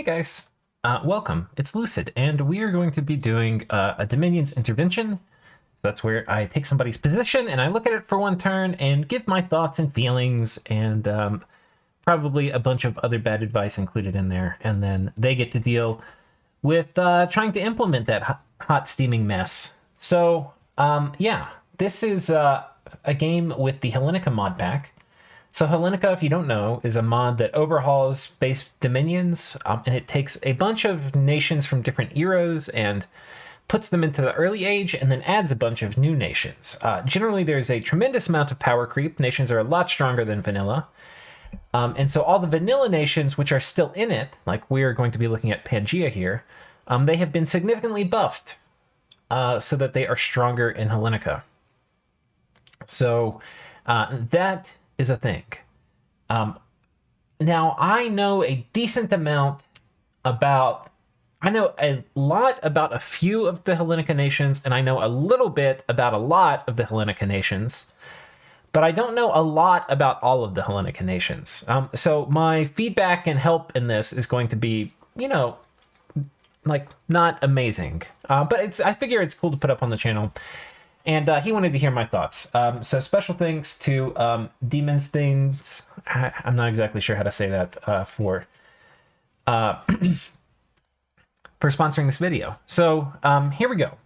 Hey guys, welcome. It's Lucid, and we are going to be doing a Dominion's intervention. That's where I take somebody's position and I look at it for one turn and give my thoughts and feelings, and probably a bunch of other bad advice included in there. And then they get to deal with trying to implement that hot steaming mess. So, yeah, this is a game with the Hellenika mod pack. So Hellenika, if you don't know, is a mod that overhauls base dominions, and it takes a bunch of nations from different eras and puts them into the early age and then adds a bunch of new nations. Generally, there's a tremendous amount of power creep. Nations are a lot stronger than vanilla. And so all the vanilla nations, which are still in it, like we're going to be looking at Pangaea here, they have been significantly buffed so that they are stronger in Hellenika. So that is a thing. Now, I know a decent amount about... I know a lot about a few of the Hellenika nations, and I know a little bit about a lot of the Hellenika nations, but I don't know a lot about all of the Hellenika nations. So my feedback and help in this is going to be, like, not amazing. But I figure it's cool to put up on the channel. And he wanted to hear my thoughts. So special thanks to Demons Things. I'm not exactly sure how to say that for sponsoring this video. So here we go.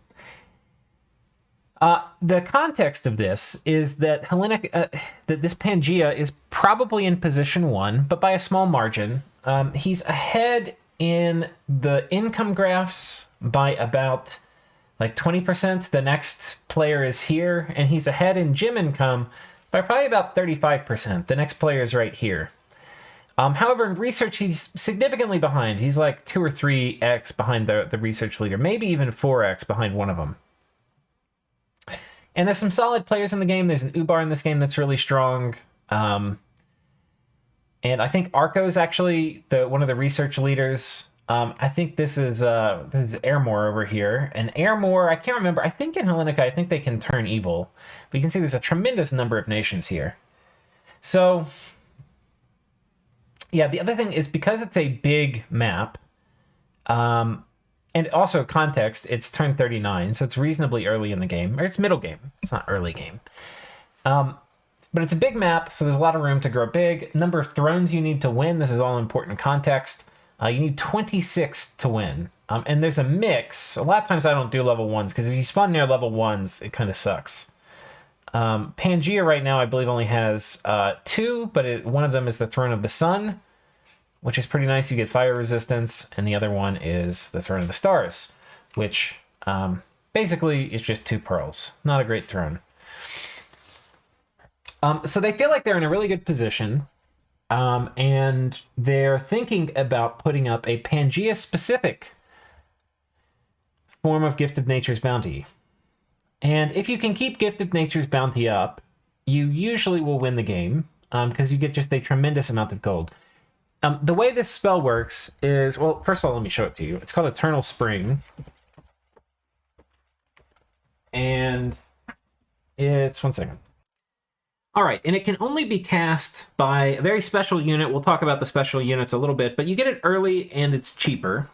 The context of this is that that this Pangaea is probably in position 1, but by a small margin. He's ahead in the income graphs by about like 20%. The next player is here, and he's ahead in gym income by probably about 35%. The next player is right here. However, in research, he's significantly behind. He's like 2 or 3x behind the research leader, maybe even 4x behind one of them. And there's some solid players in the game. There's an Ubar in this game that's really strong. And I think Arco is actually one of the research leaders. I think this is Airmore over here. And Airmore, I can't remember. I think in Hellenika, I think they can turn evil. But you can see there's a tremendous number of nations here. So, yeah, the other thing is because it's a big map, and also context, it's turn 39, so it's reasonably early in the game. Or it's middle game. It's not early game. But it's a big map, so there's a lot of room to grow big. Number of thrones you need to win. This is all important context. You need 26 to win. And there's a mix. A lot of times I don't do level 1s, because if you spawn near level 1s, it kind of sucks. Pangaea right now, I believe, only has 2, but one of them is the Throne of the Sun, which is pretty nice. You get fire resistance, and the other one is the Throne of the Stars, which basically is just 2 pearls. Not a great throne. So they feel like they're in a really good position. And they're thinking about putting up a Pangaea-specific form of Gift of Nature's Bounty. And if you can keep Gift of Nature's Bounty up, you usually will win the game, because you get just a tremendous amount of gold. The way this spell works is... Well, first of all, let me show it to you. It's called Eternal Spring. And it's... One second. All right, and it can only be cast by a very special unit. We'll talk about the special units a little bit, but you get it early and it's cheaper.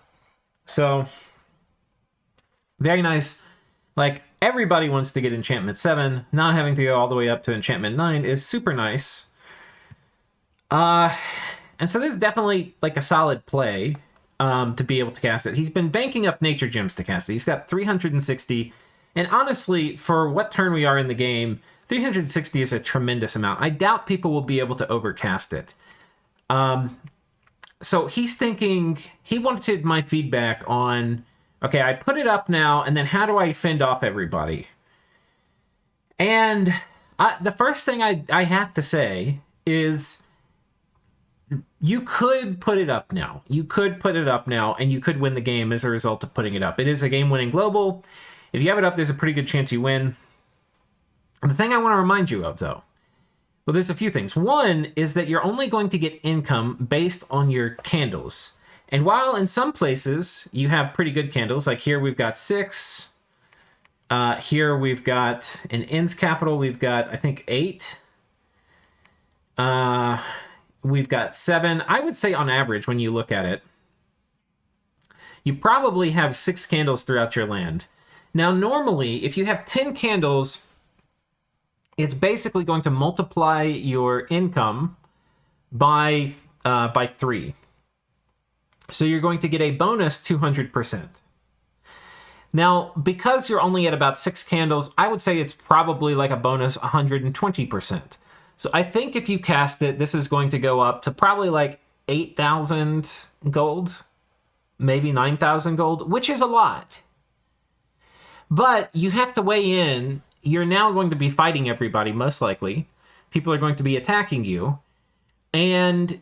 So, very nice. Like, everybody wants to get Enchantment 7. Not having to go all the way up to Enchantment 9 is super nice. And so this is definitely like a solid play to be able to cast it. He's been banking up nature gems to cast it. He's got 360. And honestly, for what turn we are in the game, 360 is a tremendous amount. I doubt people will be able to overcast it. So he's thinking, he wanted my feedback on, okay, I put it up now, and then how do I fend off everybody? And the first thing I have to say is, you could put it up now. You could put it up now, and you could win the game as a result of putting it up. It is a game-winning global. If you have it up, there's a pretty good chance you win. The thing I want to remind you of, though, well, there's a few things. One is that you're only going to get income based on your candles. And while in some places you have pretty good candles, like here we've got 6. Here we've got in Inn's capital, we've got, I think, 8. We've got 7. I would say on average, when you look at it, you probably have 6 candles throughout your land. Now, normally, if you have 10 candles, it's basically going to multiply your income by 3. So you're going to get a bonus 200%. Now, because you're only at about 6 candles, I would say it's probably like a bonus 120%. So I think if you cast it, this is going to go up to probably like 8,000 gold, maybe 9,000 gold, which is a lot. But you have to weigh in. You're now going to be fighting everybody, most likely. People are going to be attacking you. And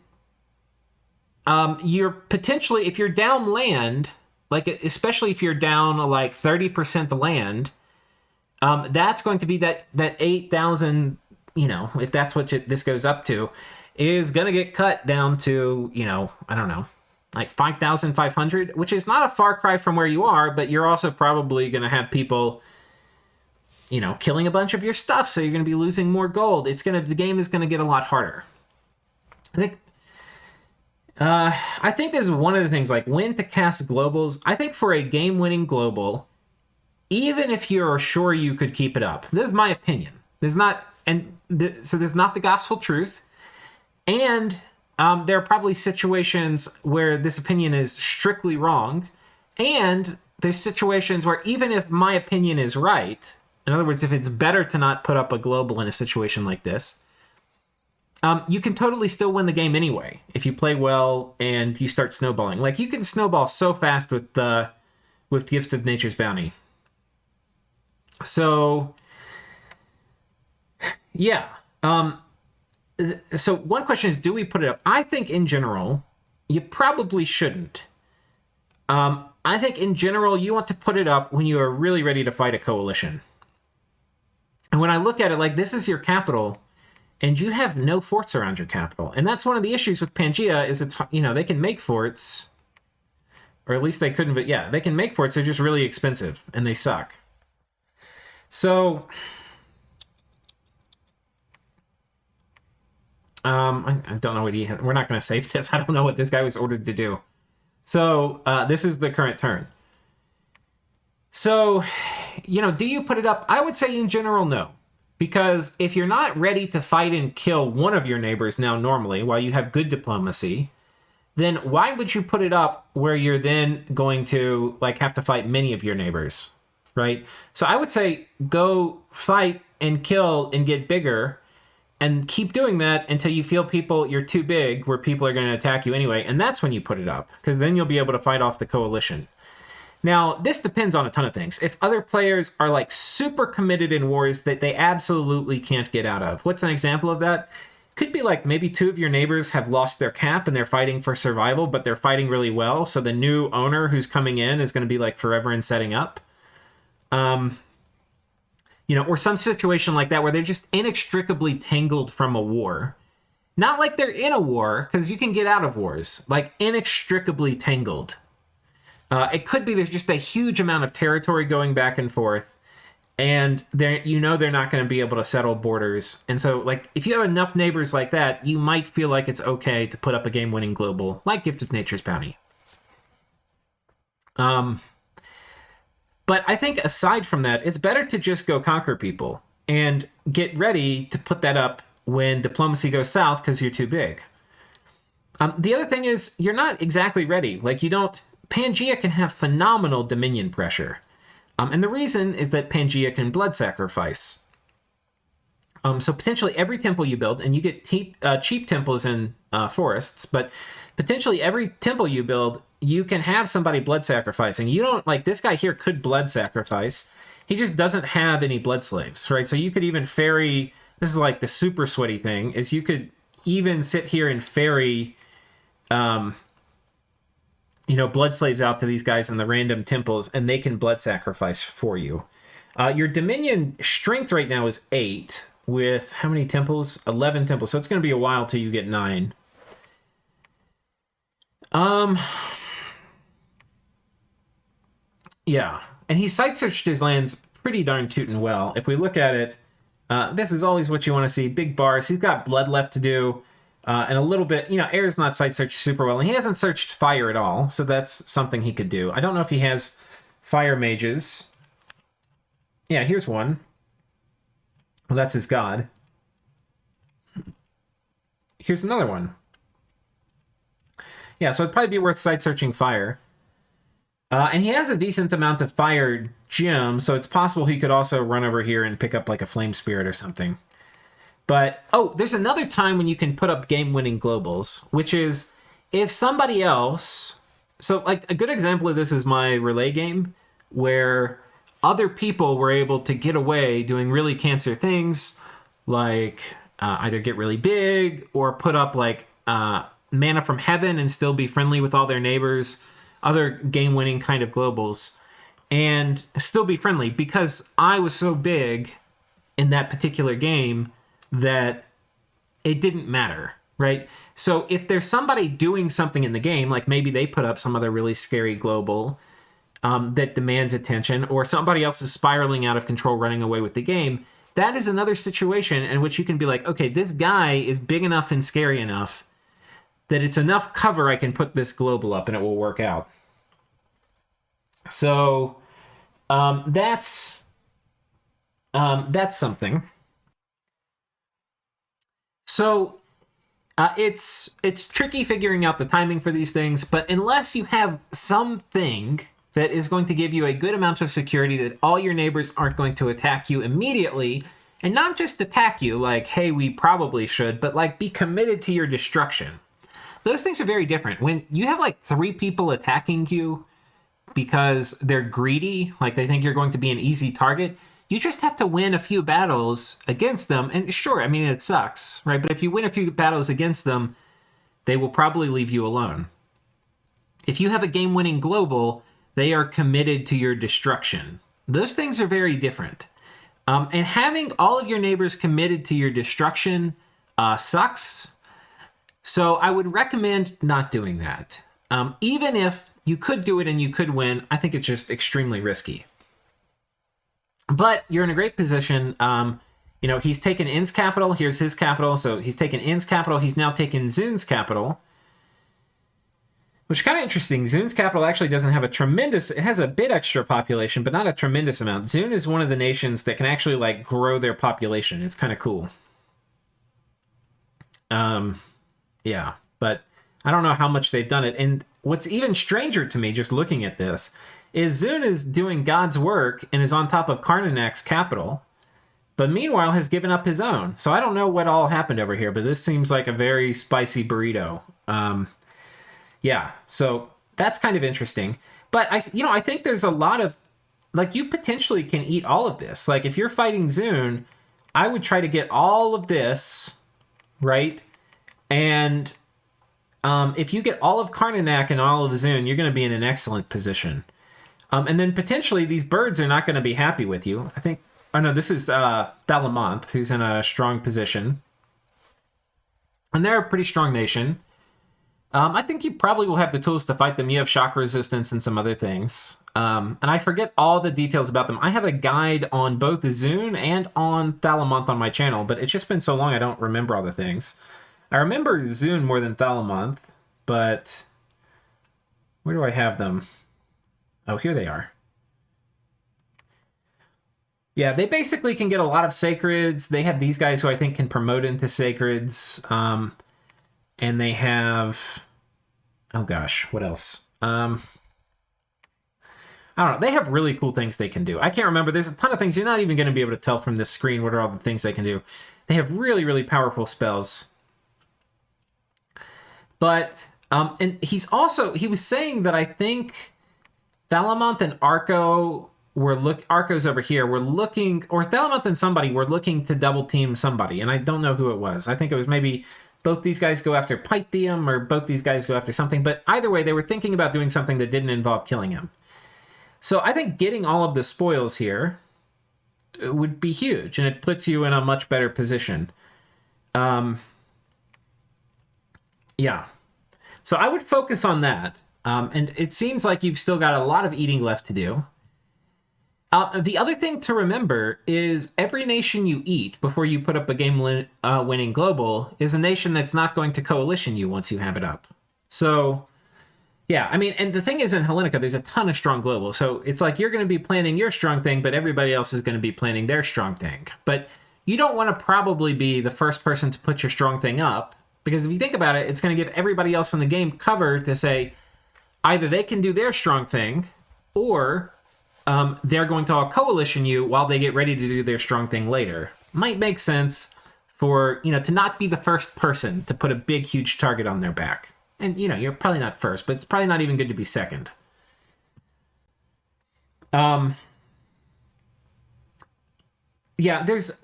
you're potentially, if you're down land, like especially if you're down like 30% land, that's going to be that 8,000, if that's what this goes up to, is going to get cut down to, I don't know, like 5,500, which is not a far cry from where you are, but you're also probably going to have people, killing a bunch of your stuff, so you're going to be losing more gold. The game is going to get a lot harder. I think there's one of the things, like when to cast globals. I think for a game-winning global, even if you're sure you could keep it up, this is my opinion. There's not the gospel truth, and there are probably situations where this opinion is strictly wrong, and there's situations where even if my opinion is right, in other words, if it's better to not put up a global in a situation like this, you can totally still win the game anyway if you play well and you start snowballing. Like, you can snowball so fast with Gift of Nature's Bounty. So, yeah. So one question is, do we put it up? I think in general, you probably shouldn't. I think in general, you want to put it up when you are really ready to fight a coalition. And when I look at it, like, this is your capital, and you have no forts around your capital. And that's one of the issues with Pangaea, is it's, they can make forts, or at least they couldn't, but yeah, they can make forts. They're just really expensive, and they suck. So, I don't know what we're not going to save this. I don't know what this guy was ordered to do. So, this is the current turn. So, do you put it up? I would say in general, no. Because if you're not ready to fight and kill one of your neighbors now normally, while you have good diplomacy, then why would you put it up where you're then going to have to fight many of your neighbors, right? So I would say go fight and kill and get bigger, and keep doing that until you feel you're too big, where people are going to attack you anyway, and that's when you put it up, because then you'll be able to fight off the coalition. Now, this depends on a ton of things. If other players are super committed in wars that they absolutely can't get out of. What's an example of that? Could be maybe 2 of your neighbors have lost their cap and they're fighting for survival, but they're fighting really well. So the new owner who's coming in is going to be forever in setting up. Or some situation like that where they're just inextricably tangled from a war. Not like they're in a war, because you can get out of wars. Inextricably tangled. It could be there's just a huge amount of territory going back and forth, and they're not going to be able to settle borders. And so, if you have enough neighbors like that, you might feel like it's okay to put up a game-winning global, like Gift of Nature's Bounty. But I think aside from that, it's better to just go conquer people and get ready to put that up when diplomacy goes south because you're too big. The other thing is, you're not exactly ready. Pangaea can have phenomenal dominion pressure. And the reason is that Pangaea can blood sacrifice. So potentially every temple you build, and you get cheap temples in forests, but potentially every temple you build, you can have somebody blood sacrificing. You don't, this guy here could blood sacrifice. He just doesn't have any blood slaves, right? So you could even ferry, this is the super sweaty thing, is you could even sit here and ferry blood slaves out to these guys in the random temples, and they can blood sacrifice for you. Your Dominion strength right now is 8, with how many temples? 11 temples. So it's going to be a while till you get 9. Yeah. And he site-searched his lands pretty darn tootin' well. If we look at it, this is always what you want to see. Big bars. He's got blood left to do. And a little bit, air's not site searched super well, and he hasn't searched fire at all, so that's something he could do. I don't know if he has fire mages. Yeah, here's one. Well, that's his god. Here's another one. Yeah, so it'd probably be worth site searching fire. And he has a decent amount of fire gems, so it's possible he could also run over here and pick up like a flame spirit or something. But, there's another time when you can put up game-winning globals, which is if somebody else... So, like, a good example of this is my relay game, where other people were able to get away doing really cancer things, like either get really big or put up, like, mana from heaven and still be friendly with all their neighbors, other game-winning kind of globals, and still be friendly because I was so big in that particular game that it didn't matter, right? So if there's somebody doing something in the game, like maybe they put up some other really scary global that demands attention, or somebody else is spiraling out of control, running away with the game, that is another situation in which you can be like, okay, this guy is big enough and scary enough that it's enough cover I can put this global up and it will work out. So that's something. So it's tricky figuring out the timing for these things, but unless you have something that is going to give you a good amount of security that all your neighbors aren't going to attack you immediately, and not just attack you like, hey, we probably should, but like be committed to your destruction. Those things are very different. When you have like 3 people attacking you because they're greedy, like they think you're going to be an easy target, you just have to win a few battles against them. And sure, I mean, it sucks, right? But if you win a few battles against them, they will probably leave you alone. If you have a game-winning global, they are committed to your destruction. Those things are very different. And having all of your neighbors committed to your destruction sucks. So I would recommend not doing that. Even if you could do it and you could win, I think it's just extremely risky. But you're in a great position. He's taken Inn's capital. Here's his capital. So he's taken Inn's capital. He's now taken Zun's capital. Which is kind of interesting. Zun's capital actually doesn't have it has a bit extra population, but not a tremendous amount. Zun is one of the nations that can actually like grow their population. It's kind of cool. Yeah, but I don't know how much they've done it. And what's even stranger to me, just looking at this, is Zun is doing God's work and is on top of Karnanak's capital, but meanwhile has given up his own. So I don't know what all happened over here, but this seems like a very spicy burrito. Yeah, so that's kind of interesting. But I think there's a lot of, like, you potentially can eat all of this. Like, if you're fighting Zun, I would try to get all of this, right? And if you get all of Karnanak and all of Zun, you're going to be in an excellent position. And then potentially these birds are not going to be happy with you. I think, this is Thalamonth, who's in a strong position. And they're a pretty strong nation. I think you probably will have the tools to fight them. You have shock resistance and some other things. And I forget all the details about them. I have a guide on both Zun and on Thalamonth on my channel, but it's just been so long I don't remember all the things. I remember Zun more than Thalamonth, but where do I have them? Oh, here they are. Yeah, they basically can get a lot of sacreds. They have these guys who I think can promote into sacreds. And they have... Oh gosh, what else? I don't know. They have really cool things they can do. I can't remember. There's a ton of things. You're not even going to be able to tell from this screen what are all the things they can do. They have really, really powerful spells. But, and he was saying that I think Thalamonth and Arco Arco's over here, or Thalamonth and somebody were looking to double team somebody, and I don't know who it was. I think it was maybe both these guys go after Pythium, or both these guys go after something, but either way, they were thinking about doing something that didn't involve killing him. So I think getting all of the spoils here would be huge, and it puts you in a much better position. Yeah. So I would focus on that. And it seems like you've still got a lot of eating left to do. The other thing to remember is every nation you eat before you put up a game-winning global is a nation that's not going to coalition you once you have it up. So, yeah, I mean, and the thing is in Hellenika, there's a ton of strong global. So it's like you're going to be planning your strong thing, but everybody else is going to be planning their strong thing. But you don't want to probably be the first person to put your strong thing up, because if you think about it, it's going to give everybody else in the game cover to say either they can do their strong thing, or they're going to all coalition you while they get ready to do their strong thing later. Might make sense for, to not be the first person to put a big, huge target on their back. And, you're probably not first, but it's probably not even good to be second. Yeah,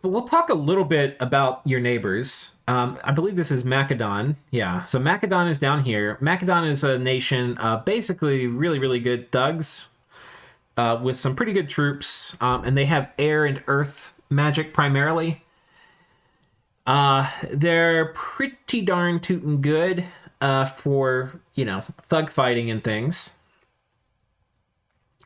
we'll talk a little bit about your neighbors. I believe this is Macadon. Yeah, so Macadon is down here. Macadon is a nation of basically really, really good thugs with some pretty good troops, and they have air and earth magic primarily. They're pretty darn tootin' good for, thug fighting and things.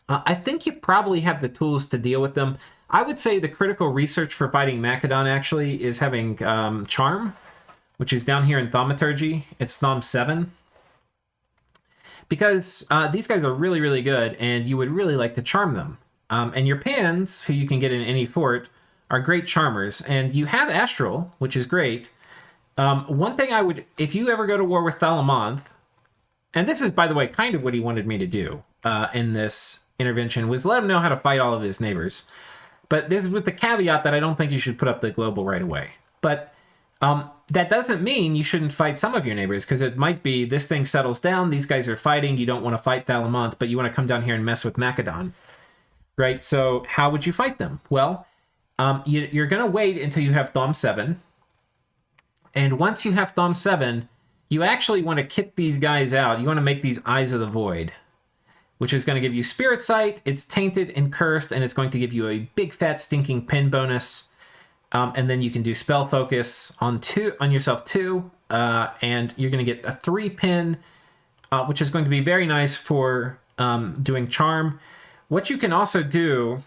I think you probably have the tools to deal with them. I would say the critical research for fighting Macadon actually is having Charm, which is down here in Thaumaturgy. It's Thom 7. Because these guys are really, really good, and you would really like to charm them. And your Pans, who you can get in any fort, are great charmers. And you have Astral, which is great. One thing if you ever go to war with Thalamonth, and this is, by the way, kind of what he wanted me to do in this intervention, was let him know how to fight all of his neighbors. But this is with the caveat that I don't think you should put up the global right away. But that doesn't mean you shouldn't fight some of your neighbors, because it might be this thing settles down, these guys are fighting, you don't want to fight Thalamonth, but you want to come down here and mess with Macadon. Right? So how would you fight them? Well, you're going to wait until you have Thom 7. And once you have Thom 7, you actually want to kit these guys out. You want to make these Eyes of the Void, which is going to give you Spirit Sight. It's tainted and cursed, and it's going to give you a big fat stinking pin bonus. And then you can do Spell Focus on yourself too, and you're going to get a 3 pin, which is going to be very nice for doing Charm. What you can also do,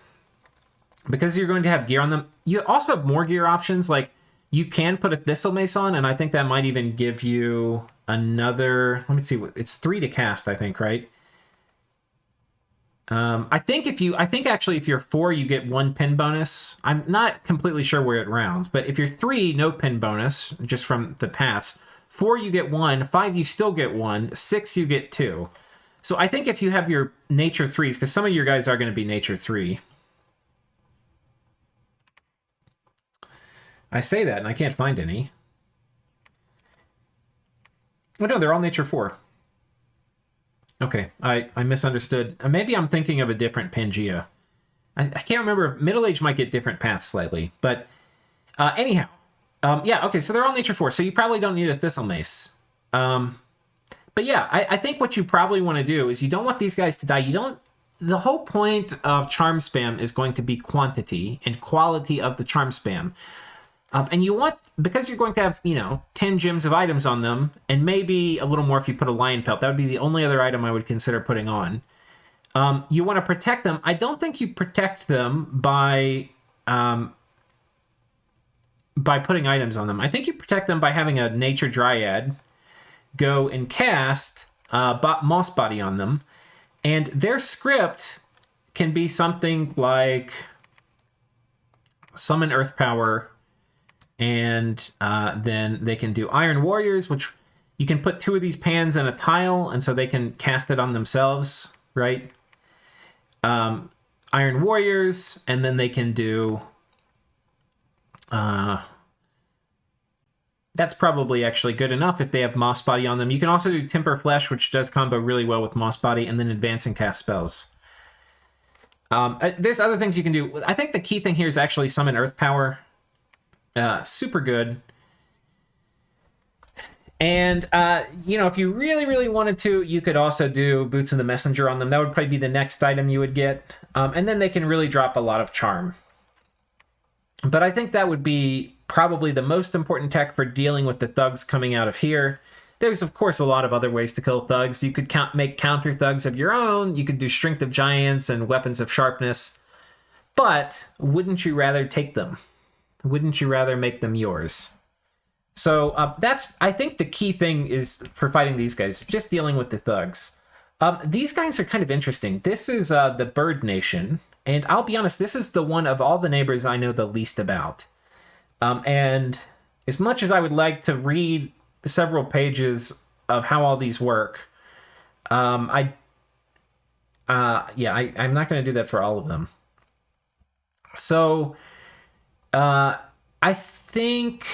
because you're going to have gear on them, you also have more gear options. Like, you can put a Thistle Mace on, and I think that might even give you another... Let me see. It's 3 to cast, I think, right? I think actually if you're 4, you get 1 pin bonus. I'm not completely sure where it rounds, but if you're 3, no pin bonus, just from the pass. 4, you get 1. 5, you still get 1. 6, you get 2. So I think if you have your Nature 3s, because some of your guys are going to be Nature 3. I say that, and I can't find any. Oh, no, they're all Nature 4. Okay, I misunderstood. Maybe I'm thinking of a different Pangaea. I can't remember. Middle Age might get different paths slightly. But anyhow. Yeah, okay, so they're all Nature 4, so you probably don't need a Thistle Mace. But yeah, I think what you probably want to do is you don't want these guys to die. The whole point of Charm Spam is going to be quantity and quality of the Charm Spam. And you want, because you're going to have, 10 gems of items on them, and maybe a little more if you put a lion pelt. That would be the only other item I would consider putting on. You want to protect them. I don't think you protect them by putting items on them. I think you protect them by having a Nature Dryad go and cast Moss Body on them. And their script can be something like Summon Earth Power, and then they can do Iron Warriors, which you can put 2 of these Pans in a tile, and so they can cast it on themselves, right? Iron Warriors, and then they can do... that's probably actually good enough if they have Moss Body on them. You can also do Temper Flesh, which does combo really well with Moss Body, and then advance and cast spells. There's other things you can do. I think the key thing here is actually Summon Earth Power. Super good. And, if you really, really wanted to, you could also do Boots of the Messenger on them. That would probably be the next item you would get. And then they can really drop a lot of charm. But I think that would be probably the most important tech for dealing with the thugs coming out of here. There's, of course, a lot of other ways to kill thugs. You could make counter thugs of your own. You could do Strength of Giants and Weapons of Sharpness. But wouldn't you rather take them? Wouldn't you rather make them yours? So I think the key thing is for fighting these guys, just dealing with the thugs. These guys are kind of interesting. This is the Bird Nation, and I'll be honest, this is the one of all the neighbors I know the least about. And as much as I would like to read several pages of how all these work, I'm not going to do that for all of them. So, I think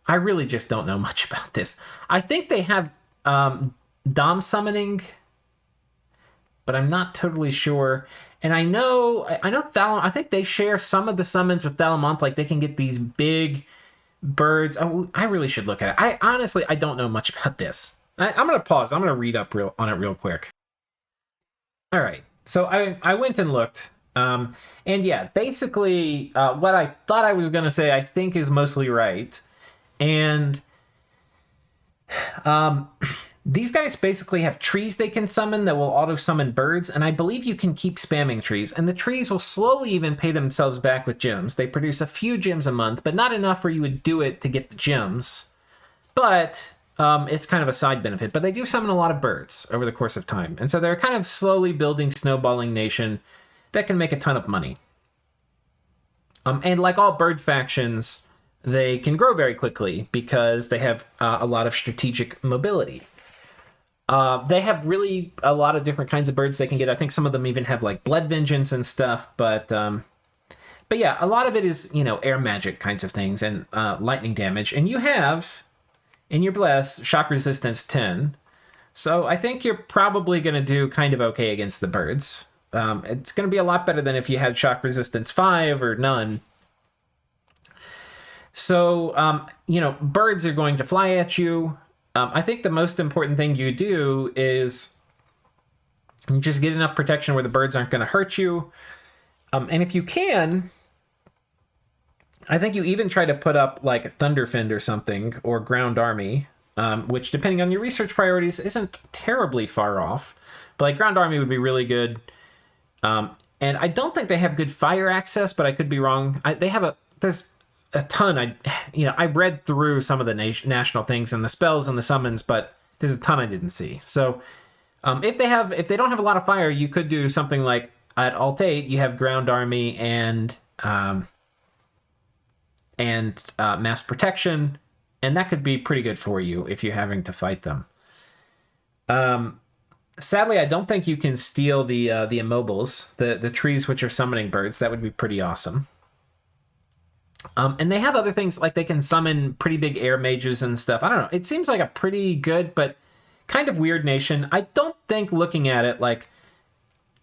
I really just don't know much about this. I think they have Dom summoning, but I'm not totally sure. And I know I think they share some of the summons with Thalamonth. Like they can get these big birds. Oh, I really should look at it. I don't know much about this. I'm going to pause. I'm going to read up on it real quick. All right. So I went and looked. And yeah, basically what I thought I was going to say, I think is mostly right. And these guys basically have trees they can summon that will auto-summon birds, and I believe you can keep spamming trees, and the trees will slowly even pay themselves back with gems. They produce a few gems a month, but not enough where you would do it to get the gems. But it's kind of a side benefit. But they do summon a lot of birds over the course of time, and so they're kind of slowly building snowballing nation that can make a ton of money. And like all bird factions, they can grow very quickly because they have a lot of strategic mobility. They have really a lot of different kinds of birds they can get. I think some of them even have like blood vengeance and stuff. But yeah, a lot of it is, air magic kinds of things and lightning damage. And you have, in your bless, shock resistance 10. So I think you're probably going to do kind of okay against the birds. It's going to be a lot better than if you had shock resistance 5 or none. So, birds are going to fly at you. I think the most important thing you do is you just get enough protection where the birds aren't going to hurt you. And if you can, I think you even try to put up like a Thunderfend or something, or Ground Army, which depending on your research priorities isn't terribly far off. But like Ground Army would be really good. And I don't think they have good fire access, but I could be wrong. There's a ton. I read through some of the national things and the spells and the summons, but there's a ton I didn't see. So if they don't have a lot of fire, you could do something like at Alt 8, you have Ground Army and Mass Protection, and that could be pretty good for you if you're having to fight them. Sadly, I don't think you can steal the immobiles, the trees which are summoning birds. That would be pretty awesome. And they have other things, like they can summon pretty big air mages and stuff. I don't know. It seems like a pretty good, but kind of weird nation. I don't think looking at it like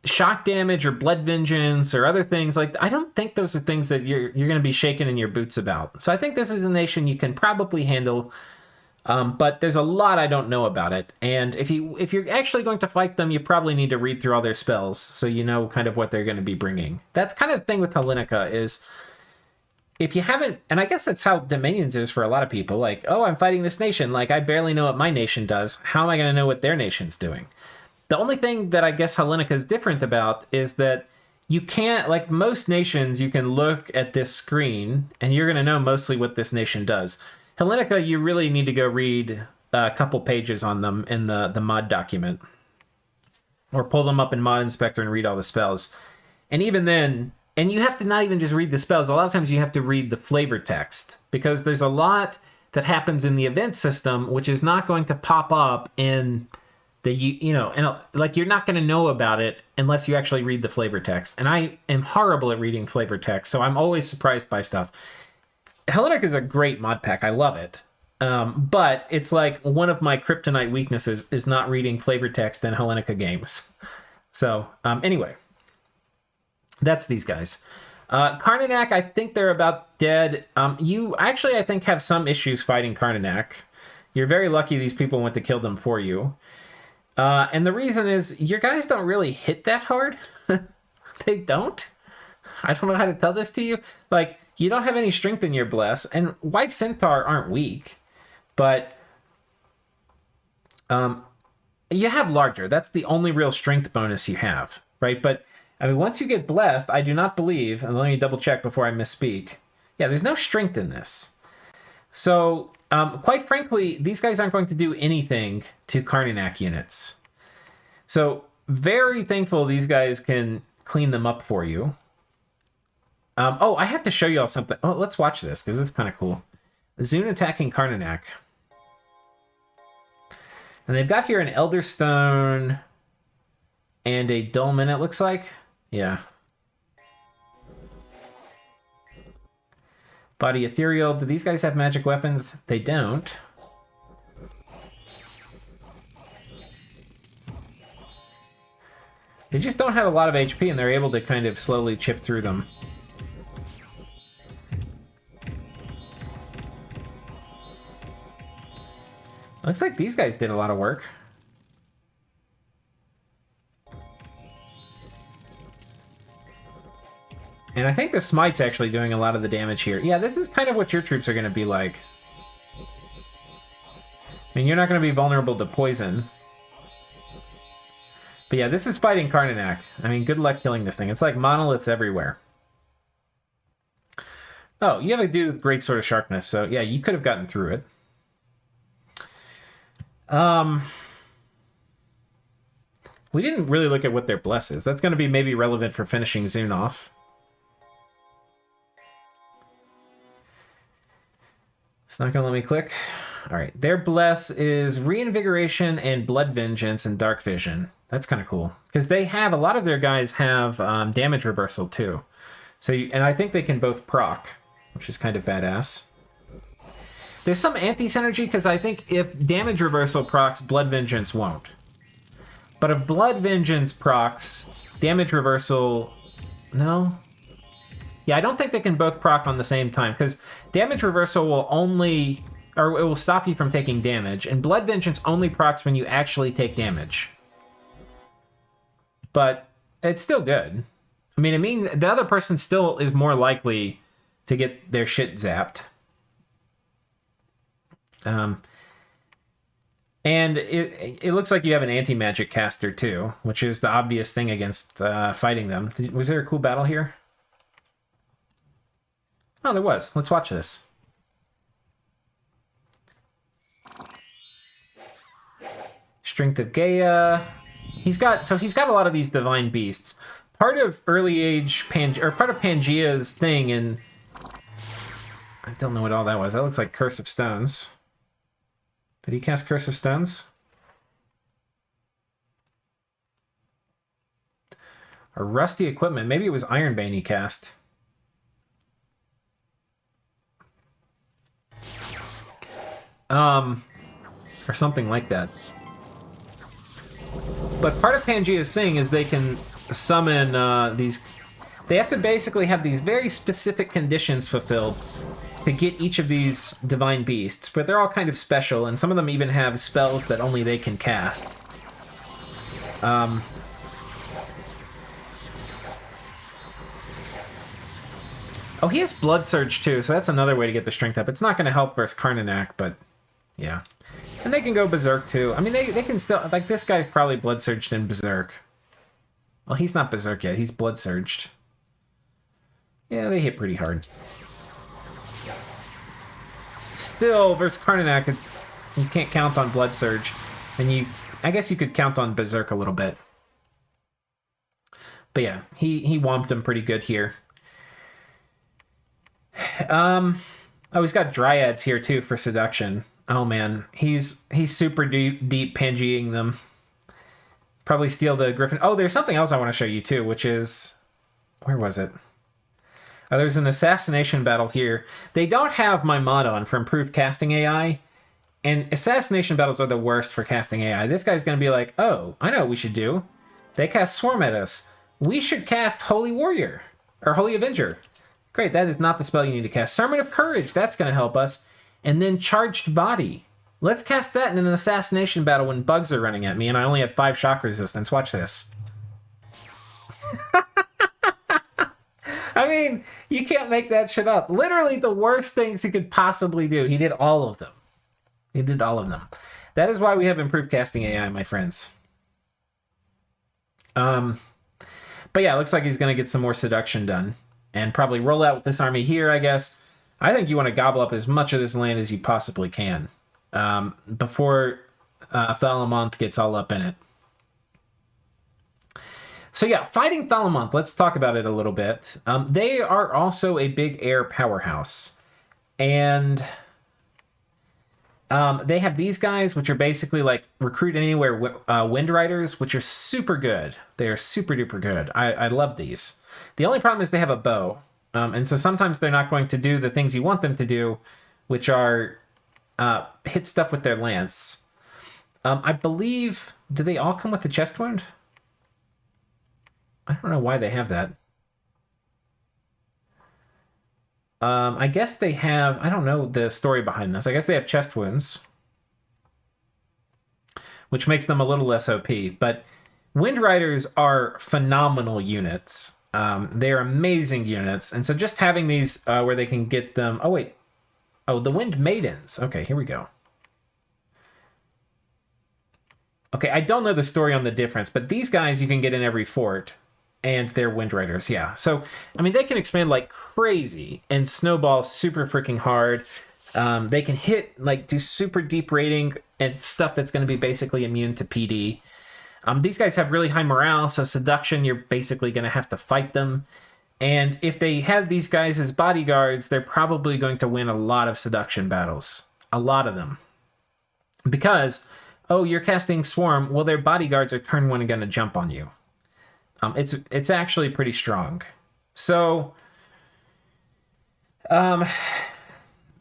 shock damage or blood vengeance or other things, like I don't think those are things that you're going to be shaking in your boots about. So I think this is a nation you can probably handle. But there's a lot I don't know about it. And if you're actually going to fight them, you probably need to read through all their spells so you know kind of what they're going to be bringing. That's kind of the thing with Hellenika is, if you haven't, and I guess that's how Dominions is for a lot of people, like, oh, I'm fighting this nation, like, I barely know what my nation does. How am I going to know what their nation's doing? The only thing that I guess Hellenika is different about is that you can't, like most nations, you can look at this screen, and you're going to know mostly what this nation does. Hellenika, you really need to go read a couple pages on them in the mod document. Or pull them up in Mod Inspector and read all the spells. And even then, and you have to not even just read the spells. A lot of times you have to read the flavor text because there's a lot that happens in the event system which is not going to pop up in the, and like you're not going to know about it unless you actually read the flavor text. And I am horrible at reading flavor text, so I'm always surprised by stuff. Hellenika is a great mod pack. I love it. But it's like one of my kryptonite weaknesses is not reading flavor text in Hellenika games. So anyway. That's these guys. Karnanak, I think they're about dead. You actually, I think, have some issues fighting Karnanak. You're very lucky these people went to kill them for you. And the reason is your guys don't really hit that hard. They don't. I don't know how to tell this to you. Like, you don't have any strength in your bless, and White Centaur aren't weak, but you have larger. That's the only real strength bonus you have, right? But I mean, once you get blessed, I do not believe, and let me double check before I misspeak. Yeah, there's no strength in this. So, quite frankly, these guys aren't going to do anything to Karnanak units. So, very thankful these guys can clean them up for you. Oh, I have to show you all something. Oh, let's watch this, because it's kind of cool. Zune attacking Karnanak. And they've got here an Elder Stone and a Dolmen, it looks like. Yeah. Body Ethereal. Do these guys have magic weapons? They don't. They just don't have a lot of HP, and they're able to kind of slowly chip through them. Looks like these guys did a lot of work. And I think the Smite's actually doing a lot of the damage here. Yeah, this is kind of what your troops are going to be like. I mean, you're not going to be vulnerable to poison. But yeah, this is fighting Karnanak. I mean, good luck killing this thing. It's like monoliths everywhere. Oh, you have a dude with great sort of sharpness, so yeah, you could have gotten through it. We didn't really look at what their bless is. That's going to be maybe relevant for finishing Zune off. It's not going to let me click. All right. Their bless is Reinvigoration and Blood Vengeance and Dark Vision. That's kind of cool. Because they have, a lot of their guys have damage reversal too. So, and I think they can both proc, which is kind of badass. There's some anti-synergy, because I think if damage reversal procs, Blood Vengeance won't. But if Blood Vengeance procs, damage reversal... No? Yeah, I don't think they can both proc on the same time, because damage reversal will only... or it will stop you from taking damage, and Blood Vengeance only procs when you actually take damage. But it's still good. I mean, the other person still is more likely to get their shit zapped. And it looks like you have an anti-magic caster too, which is the obvious thing against fighting them. Was there a cool battle here? Oh, there was. Let's watch this. Strength of Gaia. He's got a lot of these divine beasts. Part of early age part of Pangaea's thing, and I don't know what all that was. That looks like Curse of Stones. Did he cast Curse of Stones? Or Rusty Equipment. Maybe it was Ironbane he cast. Or something like that. But part of Pangaea's thing is they can summon these... They have to basically have these very specific conditions fulfilled to get each of these divine beasts, but they're all kind of special, and some of them even have spells that only they can cast. Oh, he has Blood Surge too, so that's another way to get the strength up. It's not going to help versus Karnanak, but yeah. And they can go Berserk too. I mean, they can still... Like, this guy's probably Blood Surged in Berserk. Well, he's not Berserk yet. He's Blood Surged. Yeah, they hit pretty hard. Still, versus Karnanak, you can't count on Blood Surge. And I guess you could count on Berserk a little bit. But yeah, he whomped him pretty good here. Oh, he's got Dryads here too for Seduction. Oh man, he's super deep Pangaeing them. Probably steal the Griffin. Oh, there's something else I want to show you too, which is... Where was it? Oh, there's an assassination battle here. They don't have my Macadon for improved casting AI, and assassination battles are the worst for casting AI. This guy's going to be like, oh, I know what we should do. They cast Swarm at us. We should cast Holy Warrior, or Holy Avenger. Great, that is not the spell you need to cast. Sermon of Courage, that's going to help us. And then Charged Body. Let's cast that in an assassination battle when bugs are running at me, and I only have 5 shock resistance. Watch this. I mean, you can't make that shit up. Literally the worst things he could possibly do. He did all of them. He did all of them. That is why we have improved casting AI, my friends. But But yeah, it looks like he's going to get some more seduction done. And probably roll out with this army here, I guess. I think you want to gobble up as much of this land as you possibly can. Before Thalamonth gets all up in it. So yeah, fighting Thalamonth, let's talk about it a little bit. They are also a big air powerhouse. And they have these guys, which are basically like Recruit Anywhere Wind Riders, which are super good. They are super duper good. I love these. The only problem is they have a bow. And so sometimes they're not going to do the things you want them to do, which are hit stuff with their lance. I believe, do they all come with the chest wound? I don't know why they have that. I guess they have, I don't know the story behind this. I guess they have chest wounds, which makes them a little less OP. But Wind Riders are phenomenal units. They are amazing units. And so just having these where they can get them... Oh, wait. Oh, the Wind Maidens. Okay, here we go. Okay, I don't know the story on the difference, but these guys you can get in every fort. And they're Wind Riders, yeah. So, I mean, they can expand like crazy and snowball super freaking hard. They can hit, like, do super deep rating and stuff that's going to be basically immune to PD. These guys have really high morale, so seduction, you're basically going to have to fight them. And if they have these guys as bodyguards, they're probably going to win a lot of seduction battles. A lot of them. Because, oh, you're casting Swarm, well, their bodyguards are turn one and going to jump on you. It's actually pretty strong. So,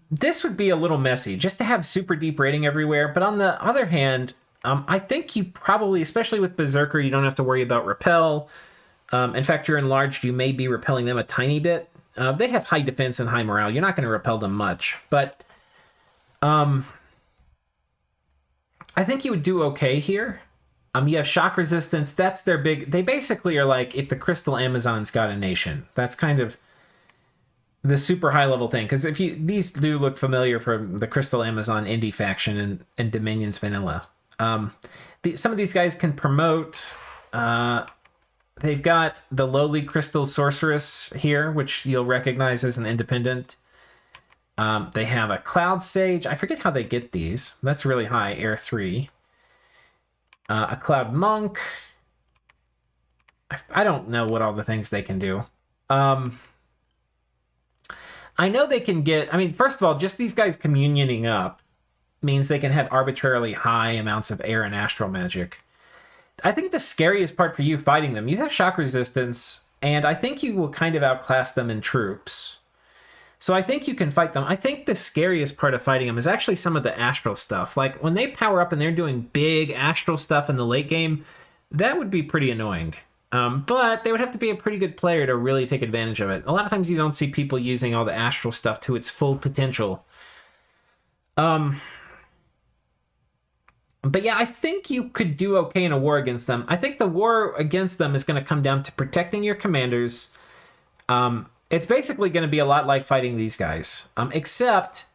this would be a little messy, just to have super deep rating everywhere. But on the other hand, I think you probably, especially with Berserker, you don't have to worry about repel. In fact, you're enlarged, you may be repelling them a tiny bit. They have high defense and high morale. You're not going to repel them much. But I think you would do okay here. You have shock resistance. That's their big... They basically are like if the Crystal Amazons got a nation. That's kind of the super high-level thing. Because if you... These do look familiar from the Crystal Amazon indie faction and Dominion's vanilla. Some of these guys can promote... they've got the lowly Crystal Sorceress here, which you'll recognize as an independent. They have a Cloud Sage. I forget how they get these. That's really high, Air 3. A Cloud Monk. I don't know what all the things they can do. I know they can get... I mean, first of all, just these guys communioning up means they can have arbitrarily high amounts of air and astral magic. I think the scariest part for you fighting them, you have shock resistance, and I think you will kind of outclass them in troops. So I think you can fight them. I think the scariest part of fighting them is actually some of the astral stuff. Like, when they power up and they're doing big astral stuff in the late game, that would be pretty annoying. But they would have to be a pretty good player to really take advantage of it. A lot of times you don't see people using all the astral stuff to its full potential. But yeah, I think you could do okay in a war against them. I think the war against them is going to come down to protecting your commanders. It's basically going to be a lot like fighting these guys. Except,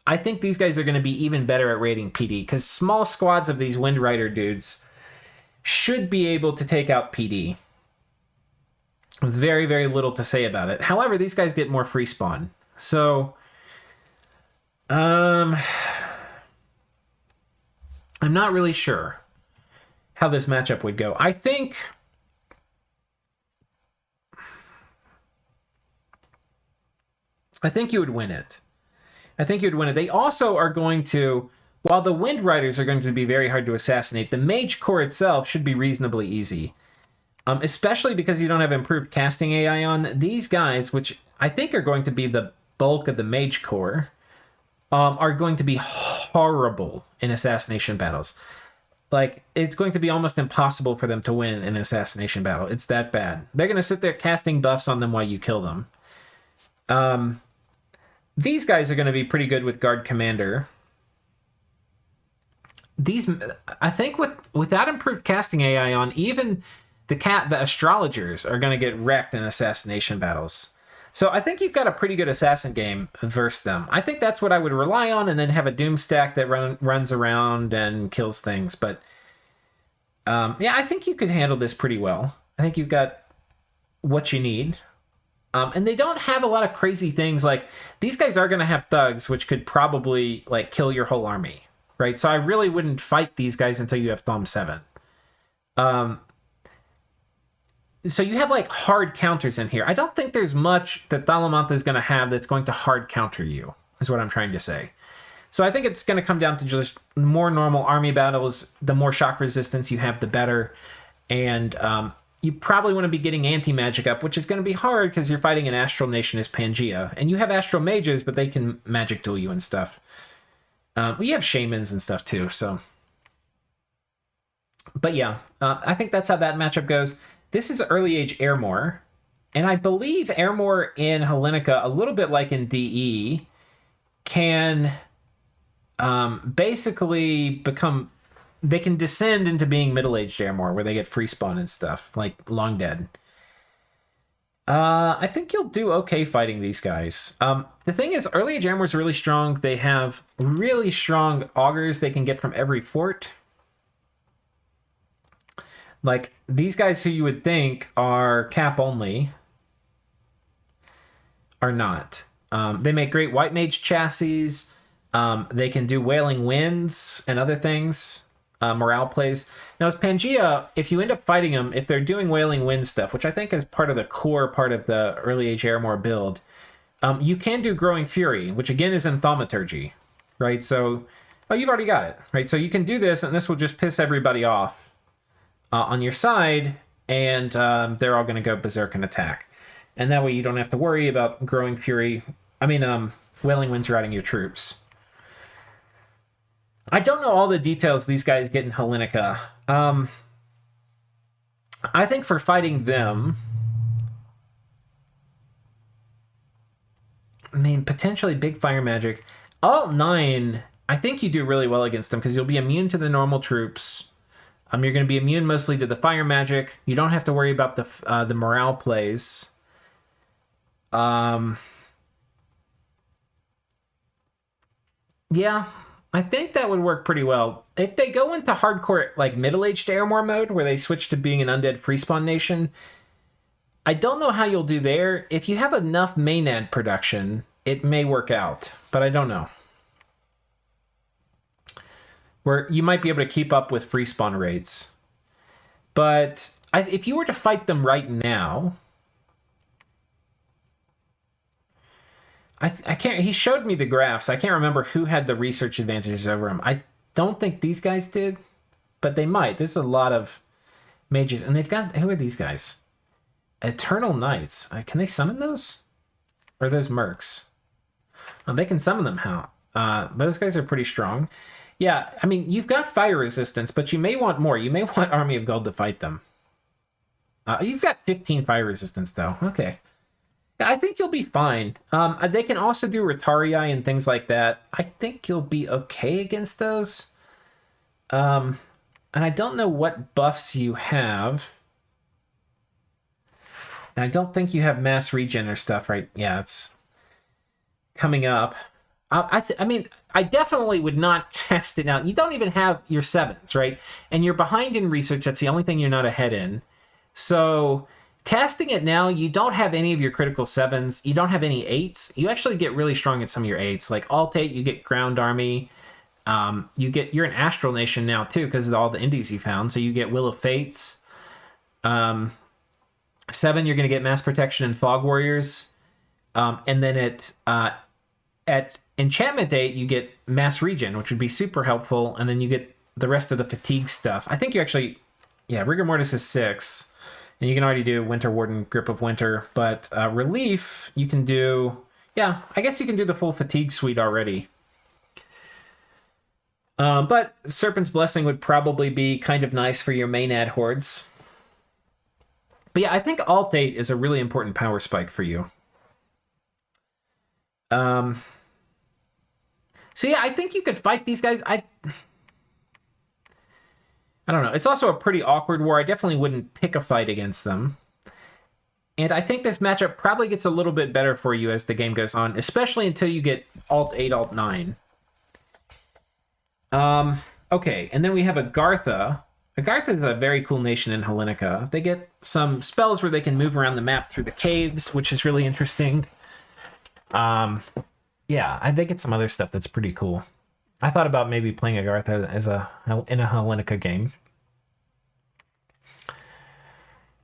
I think these guys are going to be even better at raiding PD. Because small squads of these Wind Rider dudes should be able to take out PD. With very, very little to say about it. However, these guys get more free spawn. So, I'm not really sure how this matchup would go. I think you would win it. I think you would win it. They also are going to, while the Wind Riders are going to be very hard to assassinate, the Mage Core itself should be reasonably easy. Especially because you don't have improved casting AI on these guys, which I think are going to be the bulk of the Mage Core, are going to be horrible in assassination battles. Like, it's going to be almost impossible for them to win an assassination battle. It's that bad. They're going to sit there casting buffs on them while you kill them. These guys are going to be pretty good with Guard Commander. These, I think without improved casting AI on, even the astrologers are going to get wrecked in assassination battles. So I think you've got a pretty good assassin game versus them. I think that's what I would rely on, and then have a Doom stack that runs around and kills things. But yeah, I think you could handle this pretty well. I think you've got what you need. And they don't have a lot of crazy things. Like, these guys are going to have thugs, which could probably, like, kill your whole army, right? So I really wouldn't fight these guys until you have Thom 7. So you have, like, hard counters in here. I don't think there's much that Thalamantha is going to have that's going to hard counter you, is what I'm trying to say. So I think it's going to come down to just more normal army battles. The more shock resistance you have, the better. And you probably want to be getting anti-magic up, which is going to be hard because you're fighting an astral nation as Pangaea. And you have astral mages, but they can magic duel you and stuff. We have shamans and stuff too, so... But yeah, I think that's how that matchup goes. This is early age Airmore. And I believe Airmore in Hellenika, a little bit like in DE, can basically become... They can descend into being middle-aged Airmore, where they get free spawn and stuff, like Long Dead. I think you'll do okay fighting these guys. The thing is, early age Airmore is really strong. They have really strong augurs they can get from every fort. Like, these guys who you would think are cap only are not. They make great White Mage chassis. They can do Wailing Winds and other things. Morale plays. Now, as Pangaea, if you end up fighting them, if they're doing Wailing Wind stuff, which I think is part of the core part of the early age Airmore build, you can do Growing Fury, which again is in Thaumaturgy, right? So, oh, you've already got it, right? So you can do this, and this will just piss everybody off on your side, and they're all going to go berserk and attack. And that way you don't have to worry about Growing Fury. I mean, Wailing Winds routing your troops. I don't know all the details these guys get in Hellenika. I think for fighting them, I mean, potentially big fire magic. Alt 9, I think you do really well against them because you'll be immune to the normal troops. You're going to be immune mostly to the fire magic. You don't have to worry about the morale plays. Yeah. I think that would work pretty well. If they go into hardcore, like, middle-aged Airmore mode, where they switch to being an undead free-spawn nation, I don't know how you'll do there. If you have enough Maynad production, it may work out, but I don't know. Where you might be able to keep up with free-spawn rates. But if you were to fight them right now... I can't. He showed me the graphs. I can't remember who had the research advantages over him. I don't think these guys did, but they might. There's a lot of mages, and they've got... Who are these guys? Eternal Knights. Can they summon those? Or are those mercs? Oh, they can summon them. How? Those guys are pretty strong. Yeah, I mean, you've got fire resistance, but you may want more. You may want Army of Gold to fight them. You've got 15 fire resistance, though. Okay. I think you'll be fine. They can also do Retarii and things like that. I think you'll be okay against those. And I don't know what buffs you have. And I don't think you have mass regen or stuff, right? Yeah, it's coming up. I mean, I definitely would not cast it now. You don't even have your 7s, right? And you're behind in research. That's the only thing you're not ahead in. So... Casting it now, you don't have any of your critical 7s. You don't have any 8s. You actually get really strong at some of your 8s. Like Alt 8, you get Ground Army. You're an Astral Nation now, too, because of all the indies you found. So you get Will of Fates. 7, you're going to get Mass Protection and Fog Warriors. And then at Enchantment 8, you get Mass Regen, which would be super helpful. And then you get the rest of the Fatigue stuff. I think you actually... Yeah, Rigor Mortis is 6. And you can already do Winter Warden, Grip of Winter, but Relief, you can do... Yeah, I guess you can do the full Fatigue suite already. But Serpent's Blessing would probably be kind of nice for your Maynad hordes. But yeah, I think Alt 8 is a really important power spike for you. So yeah, I think you could fight these guys. I don't know. It's also a pretty awkward war. I definitely wouldn't pick a fight against them. And I think this matchup probably gets a little bit better for you as the game goes on, especially until you get Alt 8, Alt 9. Okay, and then we have Agartha, Agartha is a very cool nation in Hellenika. They get some spells where they can move around the map through the caves, which is really interesting. Yeah, they get some other stuff that's pretty cool. I thought about maybe playing Agartha in a Hellenika game.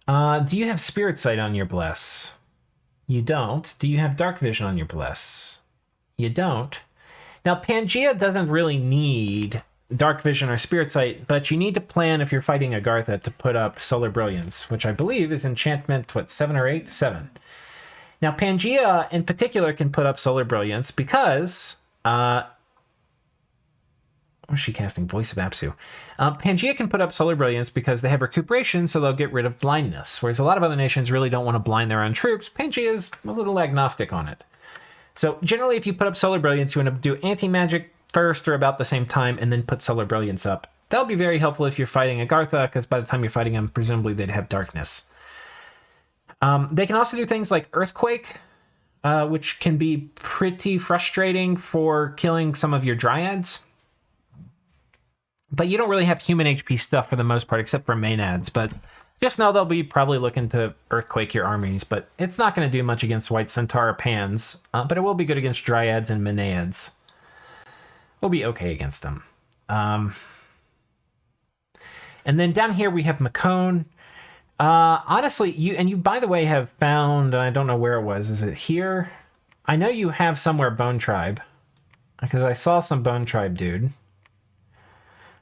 Do you have Spirit Sight on your Bless? You don't. Do you have Dark Vision on your Bless? You don't. Now, Pangaea doesn't really need Dark Vision or Spirit Sight, but you need to plan if you're fighting Agartha to put up Solar Brilliance, which I believe is enchantment, 7 or 8? 7. Now, Pangaea in particular can put up Solar Brilliance because... Where's she casting? Voice of Apsu. Pangaea can put up Solar Brilliance because they have recuperation, so they'll get rid of blindness, whereas a lot of other nations really don't want to blind their own troops. Pangaea is a little agnostic on it. So generally, if you put up Solar Brilliance, you want to do anti-magic first or about the same time, and then put Solar Brilliance up. That'll be very helpful if you're fighting Agartha, because by the time you're fighting them, presumably they'd have darkness. They can also do things like Earthquake, which can be pretty frustrating for killing some of your Dryads. But you don't really have human HP stuff for the most part, except for Maenads. But just know they'll be probably looking to Earthquake your armies. But it's not going to do much against White Centaur or Pans. But it will be good against Dryads and Maenads. We'll be okay against them. And then down here we have Macadon. Honestly, you by the way have found, I don't know where it was. Is it here? I know you have somewhere Bone Tribe. Because I saw some Bone Tribe dude.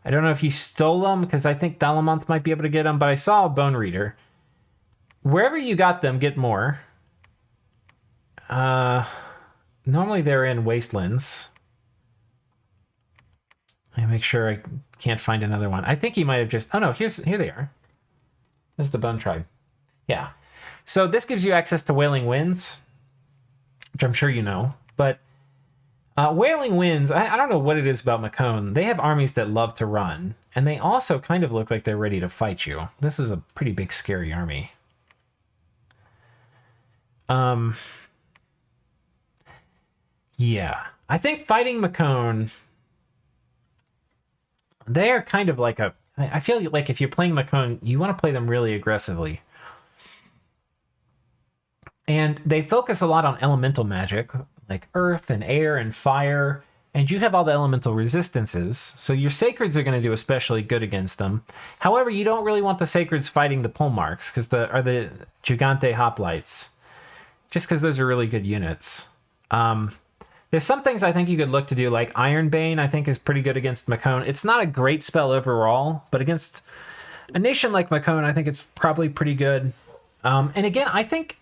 I don't know if you stole them, because I think Dalamonth might be able to get them, but I saw a Bone Reader. Wherever you got them, get more. Normally they're in Wastelands. I make sure I can't find another one. I think he might have just... Oh no, here they are. This is the Bone Tribe. Yeah. So this gives you access to Wailing Winds, which I'm sure you know, but... Wailing Winds, I don't know what it is about Macadon. They have armies that love to run, and they also kind of look like they're ready to fight you. This is a pretty big, scary army. Yeah. I think fighting Macadon, they are kind of like I feel like if you're playing Macadon, you want to play them really aggressively. And they focus a lot on elemental magic, like earth and air and fire, and you have all the elemental resistances, so your sacreds are going to do especially good against them. However, you don't really want the sacreds fighting the pole marks, because the Gigante Hoplites, just because those are really good units. There's some things I think you could look to do, like Ironbane, I think is pretty good against Macadon. It's not a great spell overall, but against a nation like Macadon, I think it's probably pretty good. And again, I think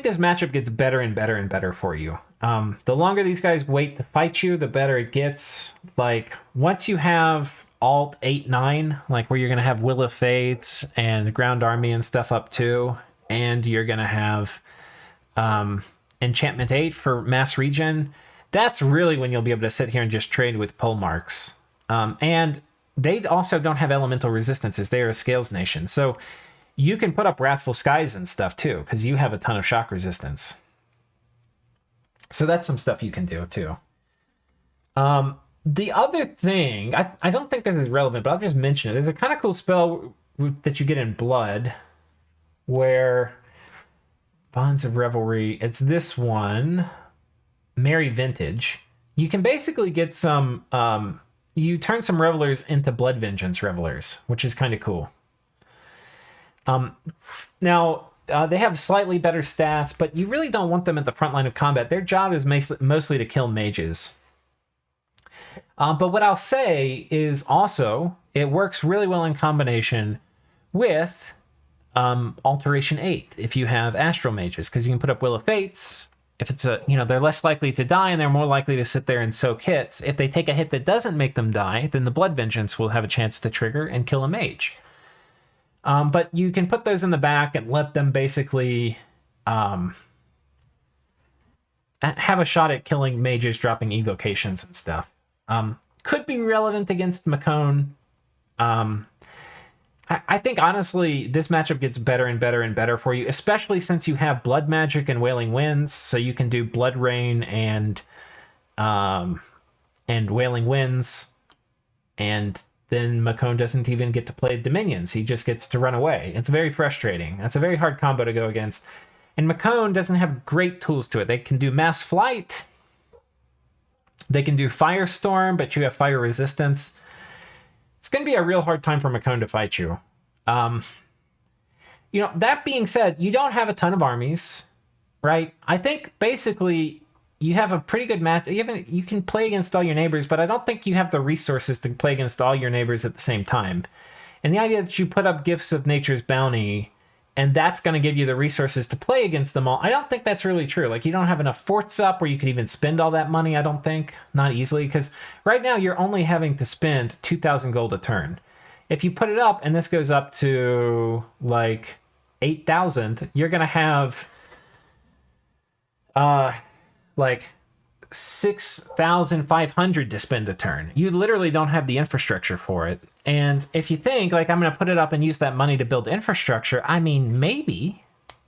this matchup gets better and better and better for you. The longer these guys wait to fight you, the better it gets. Like, once you have Alt 8-9, like where you're going to have Will of Fates and Ground Army and stuff up too, and you're going to have Enchantment 8 for mass regen, that's really when you'll be able to sit here and just trade with pole marks. And they also don't have elemental resistances. They are a Scales nation. So you can put up Wrathful Skies and stuff too, because you have a ton of shock resistance. So that's some stuff you can do too. The other thing, I don't think this is relevant, but I'll just mention it. There's a kind of cool spell that you get in Blood, where Bonds of Revelry, it's this one, Merry Vintage. You can basically get some, you turn some Revelers into Blood Vengeance Revelers, which is kind of cool. Now, they have slightly better stats, but you really don't want them at the front line of combat. Their job is mostly to kill mages. But what I'll say is also, it works really well in combination with Alteration 8, if you have Astral Mages, because you can put up Will of Fates. If it's they're less likely to die, and they're more likely to sit there and soak hits. If they take a hit that doesn't make them die, then the Blood Vengeance will have a chance to trigger and kill a mage. But you can put those in the back and let them basically have a shot at killing mages, dropping evocations and stuff. Could be relevant against Macadon. I think, honestly, this matchup gets better and better and better for you, especially since you have Blood Magic and Wailing Winds, so you can do Blood Rain and Wailing Winds, and then Macadon doesn't even get to play Dominions. He just gets to run away. It's very frustrating. That's a very hard combo to go against. And Macadon doesn't have great tools to it. They can do Mass Flight. They can do Firestorm, but you have fire resistance. It's going to be a real hard time for Macadon to fight you. That being said, you don't have a ton of armies, right? I think basically you have a pretty good match. You can play against all your neighbors, but I don't think you have the resources to play against all your neighbors at the same time. And the idea that you put up Gifts of Nature's Bounty, and that's going to give you the resources to play against them all, I don't think that's really true. Like, you don't have enough forts up where you could even spend all that money, I don't think. Not easily, because right now you're only having to spend 2,000 gold a turn. If you put it up, and this goes up to, like, 8,000, you're going to have, like, 6,500 to spend a turn. You literally don't have the infrastructure for it. And if you think, like, I'm going to put it up and use that money to build infrastructure, I mean, maybe.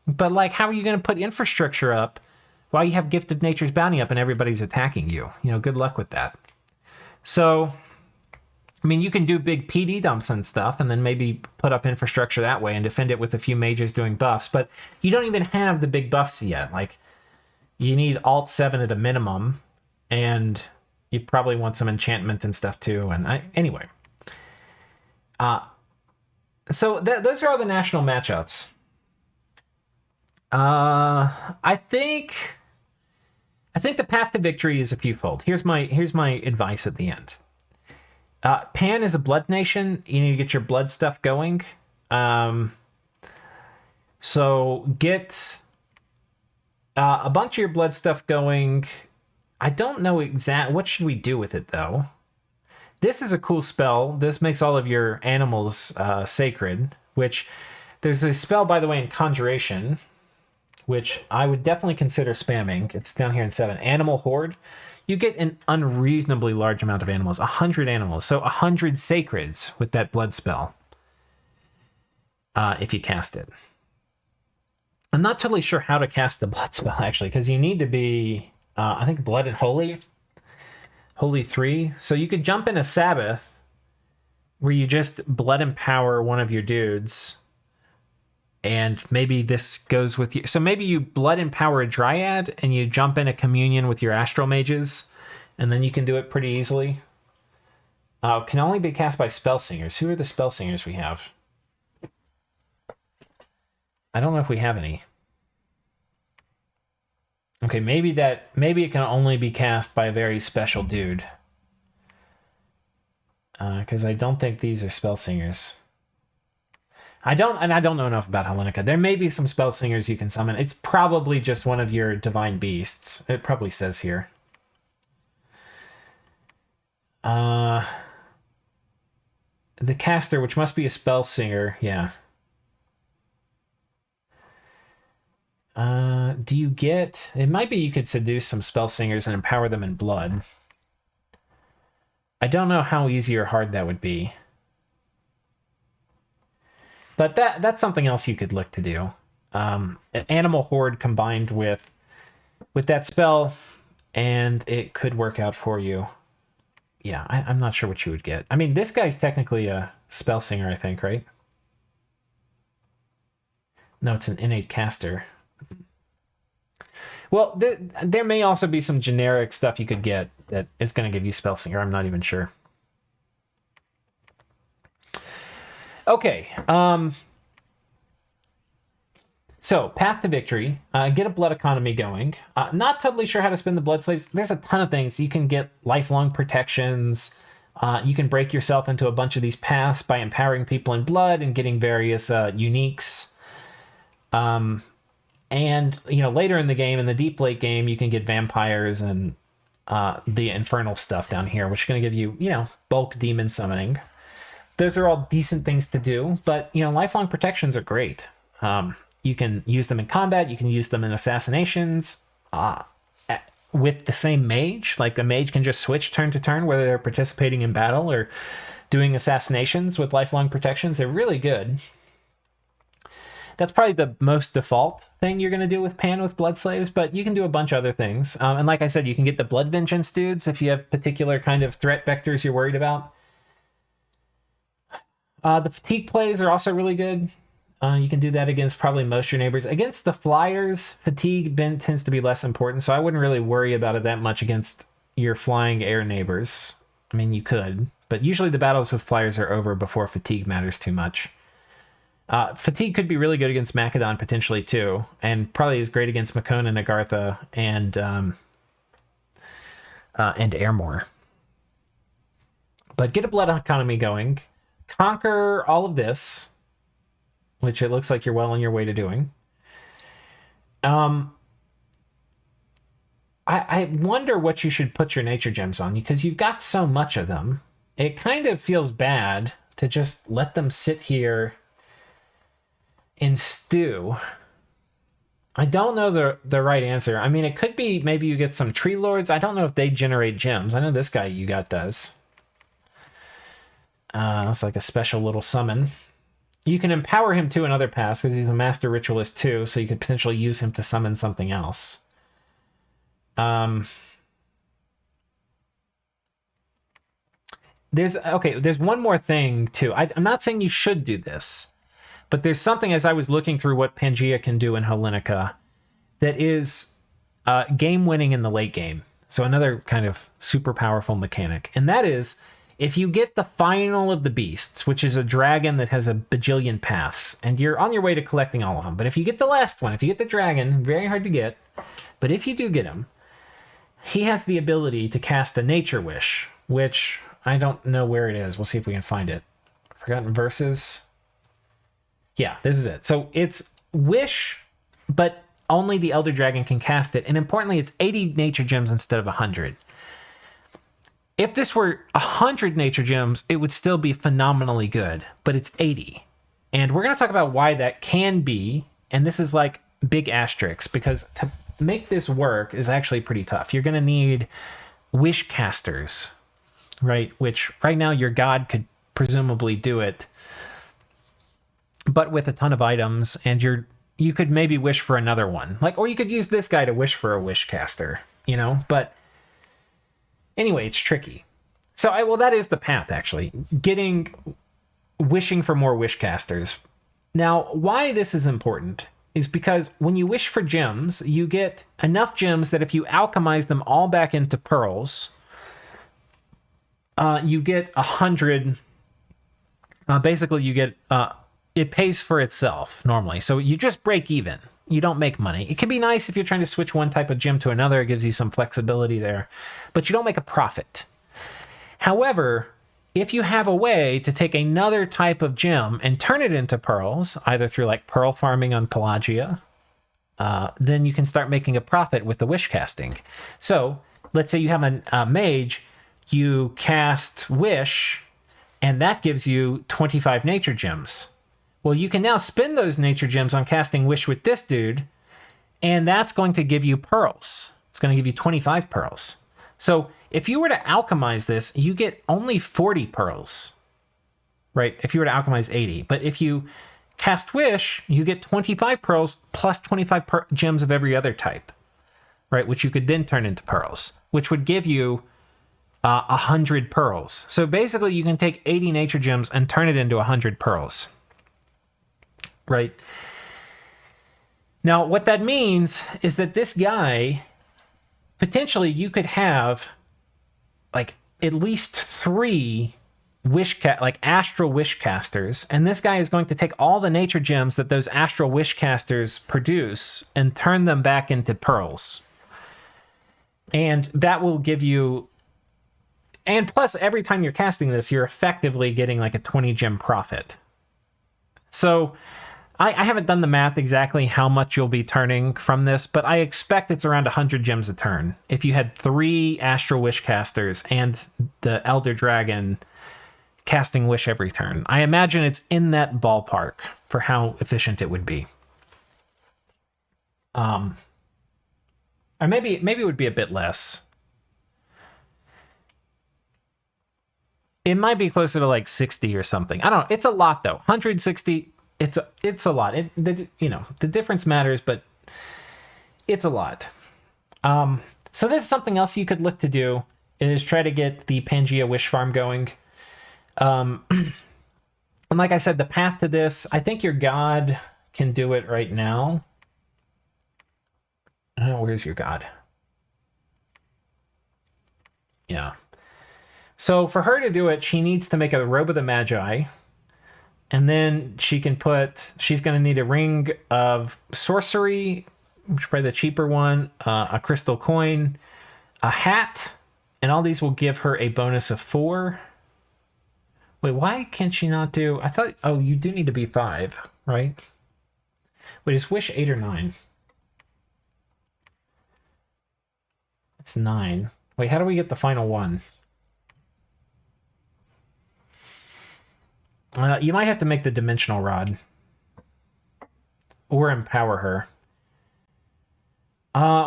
But, like, how are you going to put infrastructure up while you have Gift of Nature's Bounty up and everybody's attacking you? Good luck with that. So, I mean, you can do big PD dumps and stuff and then maybe put up infrastructure that way and defend it with a few mages doing buffs. But you don't even have the big buffs yet. Like, you need Alt 7 at a minimum, and you probably want some enchantment and stuff too. And anyway. So those are all the national matchups. I think the path to victory is a fewfold. Here's my advice at the end. Pan is a blood nation. You need to get your blood stuff going. So get a bunch of your blood stuff going. I don't know what should we do with it though. This is a cool spell. This makes all of your animals sacred, which there's a spell, by the way, in Conjuration, which I would definitely consider spamming. It's down here in 7. Animal Horde. You get an unreasonably large amount of animals, 100 animals. So 100 sacreds with that blood spell, if you cast it. I'm not totally sure how to cast the blood spell, actually, because you need to be, I think, Blood and Holy 3. So you could jump in a Sabbath where you just blood empower one of your dudes, and maybe this goes with you. So maybe you blood empower a Dryad and you jump in a communion with your Astral Mages, and then you can do it pretty easily. Can only be cast by Spell Singers. Who are the Spell Singers we have? I don't know if we have any. Okay, maybe it can only be cast by a very special dude. Because I don't think these are Spell Singers. I don't know enough about Hellenika. There may be some Spell Singers you can summon. It's probably just one of your Divine Beasts. It probably says here. The caster, which must be a Spell Singer, yeah. Do you get... It might be you could seduce some Spell Singers and empower them in blood. I don't know how easy or hard that would be. But that's something else you could look to do. An Animal Horde combined with that spell, and it could work out for you. Yeah, I'm not sure what you would get. I mean, this guy's technically a Spell Singer, I think, right? No, it's an innate caster. Well, there may also be some generic stuff you could get that is going to give you Spell Singer. I'm not even sure. Okay. So, path to victory. Get a blood economy going. Not totally sure how to spend the blood slaves. There's a ton of things. You can get lifelong protections. You can break yourself into a bunch of these paths by empowering people in blood and getting various uniques. And, later in the game, in the deep late game, you can get vampires and the infernal stuff down here, which is going to give you, bulk demon summoning. Those are all decent things to do, but, lifelong protections are great. You can use them in combat. You can use them in assassinations with the same mage. Like, the mage can just switch turn to turn, whether they're participating in battle or doing assassinations with lifelong protections. They're really good. That's probably the most default thing you're going to do with Pan with Blood Slaves, but you can do a bunch of other things. And like I said, you can get the Blood Vengeance dudes if you have particular kind of threat vectors you're worried about. The fatigue plays are also really good. You can do that against probably most of your neighbors. Against the flyers, fatigue tends to be less important, so I wouldn't really worry about it that much against your flying air neighbors. I mean, you could, but usually the battles with flyers are over before fatigue matters too much. Fatigue could be really good against Macadon potentially too, and probably is great against Macadon and Agartha and Airmore. But get a blood economy going, conquer all of this, which it looks like you're well on your way to doing. I wonder what you should put your nature gems on, because you've got so much of them. It kind of feels bad to just let them sit here and stew. I don't know the right answer. I mean, it could be maybe you get some tree lords. I don't know if they generate gems. I know this guy you got does. It's like a special little summon. You can empower him too in other paths because he's a master ritualist too, so you could potentially use him to summon something else. There's one more thing too. I'm not saying you should do this, but there's something as I was looking through what Pangaea can do in Hellenika that is game winning in the late game. So another kind of super powerful mechanic, and that is if you get the final of the beasts, which is a dragon that has a bajillion paths, and you're on your way to collecting all of them. But if you get the last one, if you get the dragon, very hard to get, but if you do get him, he has the ability to cast a nature wish, which I don't know where it is. We'll see if we can find it. Forgotten Verses. Yeah, this is it. So it's wish, but only the Elder Dragon can cast it. And importantly, it's 80 nature gems instead of 100. If this were 100 nature gems, it would still be phenomenally good, but it's 80. And we're going to talk about why that can be, and this is like big asterisks, because to make this work is actually pretty tough. You're going to need wish casters, right? Which right now your god could presumably do it, but with a ton of items, and you could maybe wish for another one. Or you could use this guy to wish for a wish caster, but anyway, it's tricky. So that is the path, actually. Wishing for more wish casters. Now, why this is important is because when you wish for gems, you get enough gems that if you alchemize them all back into pearls, you get 100. Basically, you get it pays for itself normally. So you just break even. You don't make money. It can be nice if you're trying to switch one type of gem to another. It gives you some flexibility there, but you don't make a profit. However, if you have a way to take another type of gem and turn it into pearls, either through pearl farming on Pelagia, then you can start making a profit with the wish casting. So let's say you have a mage, you cast wish, and that gives you 25 nature gems. Well, you can now spend those nature gems on casting wish with this dude, and that's going to give you pearls. It's going to give you 25 pearls. So if you were to alchemize this, you get only 40 pearls, right? If you were to alchemize 80. But if you cast wish, you get 25 pearls plus 25 gems of every other type, right? Which you could then turn into pearls, which would give you 100 pearls. So basically you can take 80 nature gems and turn it into 100 pearls. Right. Now, what that means is that this guy, potentially you could have at least 3 astral wish casters, and this guy is going to take all the nature gems that those astral wish casters produce and turn them back into pearls. And that will give you, and plus every time you're casting this, you're effectively getting a 20 gem profit. So I haven't done the math exactly how much you'll be turning from this, but I expect it's around 100 gems a turn. If you had 3 Astral Wish casters and the Elder Dragon casting Wish every turn. I imagine it's in that ballpark for how efficient it would be. Or maybe it would be a bit less. It might be closer to 60 or something. I don't know. It's a lot though. 160... It's a lot. The difference matters, but it's a lot. So this is something else you could look to do, is try to get the Pangaea Wish Farm going. Let And like I said, the path to this, I think your god can do it right now. Where's your god? Yeah. So for her to do it, she needs to make a robe of the Magi. And then she can she's going to need a ring of sorcery, which is probably the cheaper one, a crystal coin, a hat, and all these will give her a bonus of 4. Wait, why can she not do... I thought... Oh, you do need to be 5, right? Wait, is Wish 8 or 9? It's 9. Wait, how do we get the final one? You might have to make the dimensional rod. Or empower her.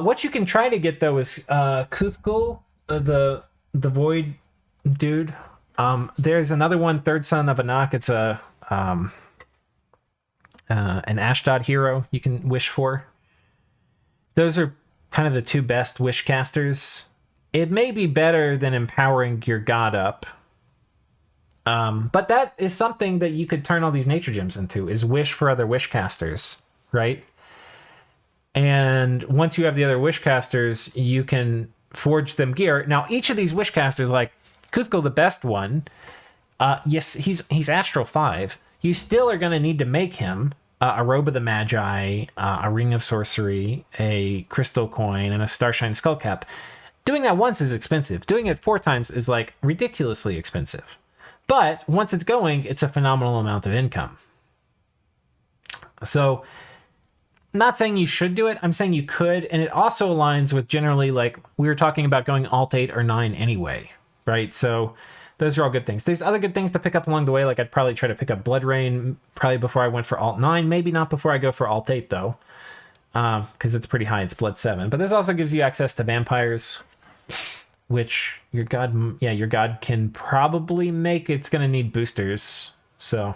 What you can try to get, though, is Kuthgul, the void dude. There's another one, Third Son of Anak. It's an Ashdod hero you can wish for. Those are kind of the 2 best wish casters. It may be better than empowering your god up. But that is something that you could turn all these nature gems into, is wish for other wish casters, right? And once you have the other wish casters, you can forge them gear. Now, each of these wish casters, like Kuthgul, the best one, yes, he's Astral 5. You still are going to need to make him a robe of the Magi, a ring of sorcery, a crystal coin, and a starshine skullcap. Doing that once is expensive. Doing it 4 times is like ridiculously expensive. But once it's going, it's a phenomenal amount of income. So, I'm not saying you should do it. I'm saying you could. And it also aligns with generally, like, we were talking about going Alt 8 or 9 anyway, right? So, those are all good things. There's other good things to pick up along the way. Like, I'd probably try to pick up Blood Rain probably before I went for Alt 9. Maybe not before I go for Alt 8, though. Because it's pretty high. It's Blood 7. But this also gives you access to vampires, which your god can probably make. It's going to need boosters. So,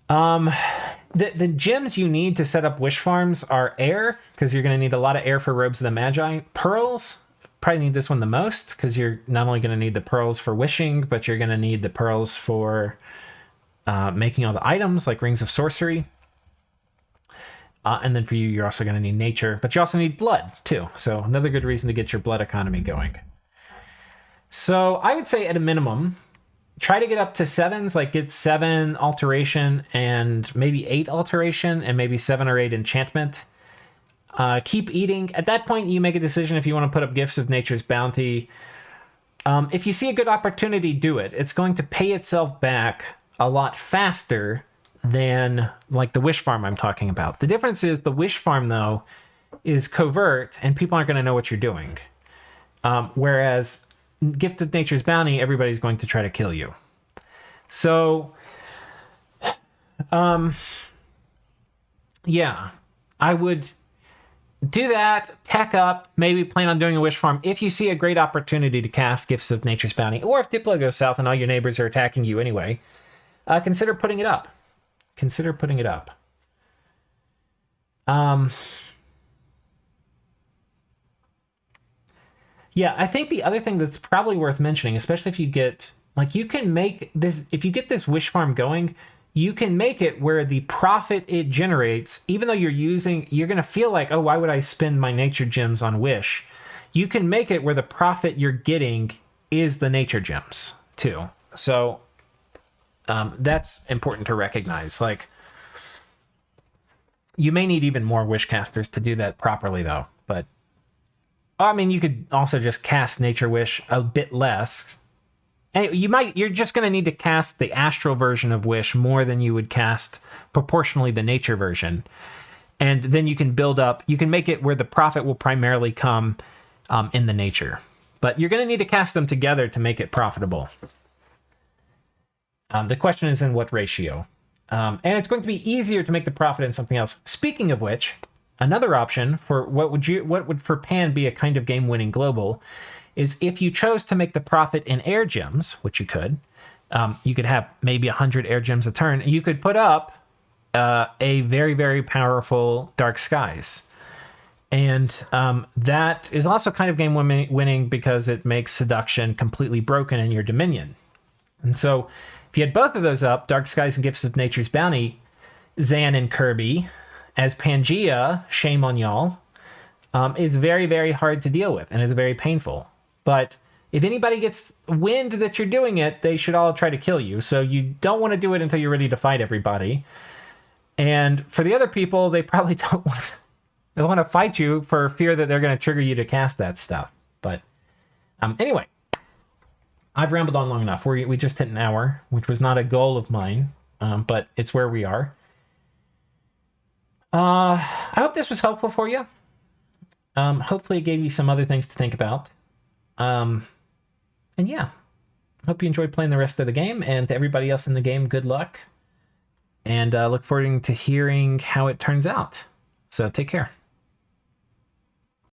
the gems you need to set up wish farms are air, because you're going to need a lot of air for robes of the Magi. Pearls, probably need this one the most, because you're not only going to need the pearls for wishing, but you're going to need the pearls for making all the items, like rings of sorcery. And then for you, you're also going to need nature, but you also need blood too. So another good reason to get your blood economy going. So I would say at a minimum, try to get up to 7s, like get 7 alteration and maybe 8 alteration and maybe 7 or 8 enchantment. Keep eating. At that point, you make a decision if you want to put up Gifts of Nature's Bounty. If you see a good opportunity, do it. It's going to pay itself back a lot faster than like the wish farm I'm talking about. The difference is the wish farm, though, is covert and people aren't going to know what you're doing. Whereas Gift of Nature's Bounty, everybody's going to try to kill you. So, yeah, I would do that, tech up, maybe plan on doing a wish farm if you see a great opportunity to cast Gifts of Nature's Bounty, or if Diplo goes south and all your neighbors are attacking you anyway, consider putting it up. Consider putting it up. Yeah, I think the other thing that's probably worth mentioning, especially if you get, like, you can make this, if you get this wish farm going, you can make it where the profit it generates, even though you're going to feel like, oh, why would I spend my nature gems on wish? You can make it where the profit you're getting is the nature gems too. So that's important to recognize. Like, you may need even more wish casters to do that properly, though. But I mean, you could also just cast Nature Wish a bit less. And you're just going to need to cast the astral version of Wish more than you would cast proportionally the nature version. And then you can build up, you can make it where the profit will primarily come in the nature. But you're going to need to cast them together to make it profitable. The question is in what ratio. And it's going to be easier to make the profit in something else. Speaking of which, another option for what would for Pan be a kind of game-winning global is if you chose to make the profit in air gems, which you could have maybe 100 air gems a turn. You could put up a very, very powerful Dark Skies. And that is also kind of game winning because it makes seduction completely broken in your Dominion. And so If you had both of those up, Dark Skies and Gifts of Nature's Bounty, Zan and Kirby, as Pangaea, shame on y'all, is very, very hard to deal with and is very painful. But if anybody gets wind that you're doing it, they should all try to kill you. So you don't want to do it until you're ready to fight everybody. And for the other people, they probably don't want to fight you for fear that they're going to trigger you to cast that stuff. But anyway, I've rambled on long enough. We just hit an hour, which was not a goal of mine, but it's where we are. I hope this was helpful for you. Hopefully it gave you some other things to think about. And yeah, hope you enjoyed playing the rest of the game, and to everybody else in the game, good luck. And look forward to hearing how it turns out. So take care.